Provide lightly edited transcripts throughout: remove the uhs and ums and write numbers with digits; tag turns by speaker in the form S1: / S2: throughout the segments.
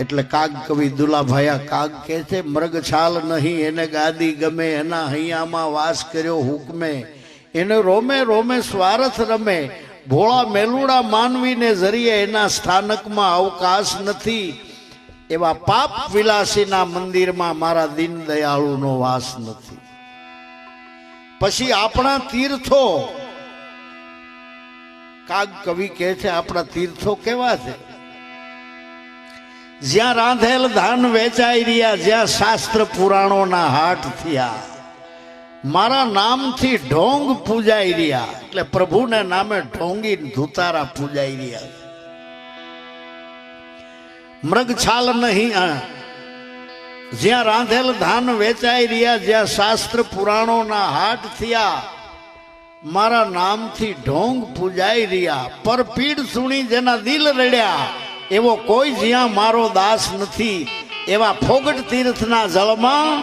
S1: એટલે કાગ કવિ દુલાભાયા કાગ કહે છે, મૃગછાલ નહીં એને ગાદી ગમે, એના હૈયામાં વાસ કર્યો હુકમે, એને રોમે રોમે સ્વાર્થ રમે, ભોળા મેલુડા માનવીને જરીએ એના સ્થાનકમાં અવકાશ નથી, એવા પાપ વિલાસીના મંદિરમાં મારા દીન દયાળુનો વાસ નથી. પછી આપણા તીર્થો, કાગ કવિ કહે છે આપણા તીર્થો કેવા છે? જ્યાં રાંધેલ ધાન વેચાઈ રહ્યા, જ્યાં શાસ્ત્ર પુરાણોના હાટ થયા, મારા નામથી ઢોંગ પૂજાઈ રહ્યા, એટલે પ્રભુને નામે ઢોંગી ધુતારા પૂજાઈ રહ્યા. મૃગછાલ નહીં, જ્યાં રાંધેલ ધાન વેચાઈ રહ્યા, જ્યાં શાસ્ત્ર પુરાણોના હાટ થયા, મારા નામથી ઢોંગ પૂજાઈ રહ્યા. પર પીડ સુણી જેના દિલ રડ્યા, એવો કોઈ જ્યાં મારો દાસ નથી, એવા ફોગટ તીર્થના જળમાં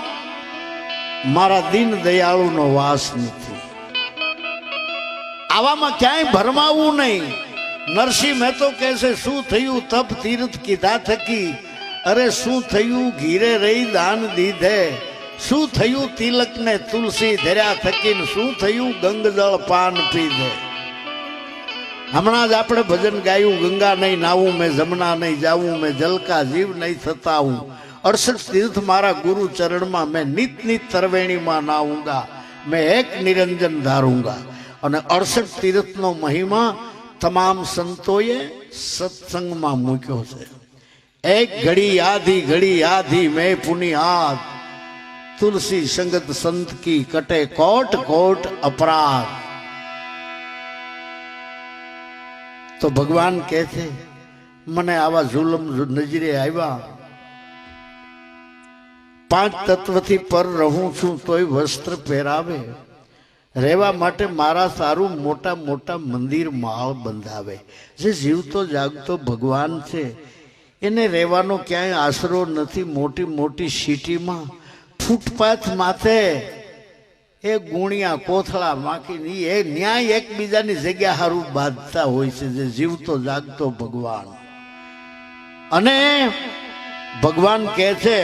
S1: મારા દીન દયાળુનો વાસ નથી. આવામાં ક્યાંય ભરમાવું નહીં. નરસિંહ મહેતો કહે છે, શું થયું તપ તીર્થ કીધા થકી, અરે શું થયું ઘીરે રહી દાન દીધે, શું થયું તિલકને તુલસી ધર્યા થકી, શું થયું ગંગજળ પાન પીધે. હમણાં જ આપણે ભજન ગાયું, ગંગા નહીં નાવું મેં, જમના નહીં જાવું મેં, જલકા જીવ નહીં થતા હું, 68 તીર્થ મારા ગુરુ ચરણમાં, મેં નિત નિત તરવેણીમાં નાઉંગા, મેં એક નિરંજન ધારૂંગા. અને 68 તીર્થનો મહિમા તમામ સંતોએ સત્સંગમાં મૂક્યો છે. એક ઘડી આધી મેં પુની હાથ, તુલસી સંગત સંત કી કટે કોટ કોટ અપરાધ. તો ભગવાન કહે છે, મને આવા જુલમ નજરે આવ્યા, 5 તત્વથી પર રહું છું તોય વસ્ત્ર પહેરાવે, રહેવા માટે મારા સારું મોટા મોટા મંદિર માળ બંધાવે. જે જીવતો જાગતો ભગવાન છે એને રહેવાનો ક્યાંય આશરો નથી. મોટી મોટી સિટીમાં ફૂટપાથ માથે એ ગુણિયા કોથળા માખી એ ન્યાય એકબીજાની જગ્યા હારું બાંધતા હોય છે. જે જીવતો જાગતો ભગવાન. અને ભગવાન કહે છે,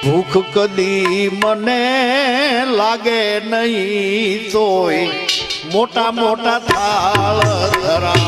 S1: ભૂખ કદી મને લાગે નહીં તોય મોટા મોટા થાળ ધરા,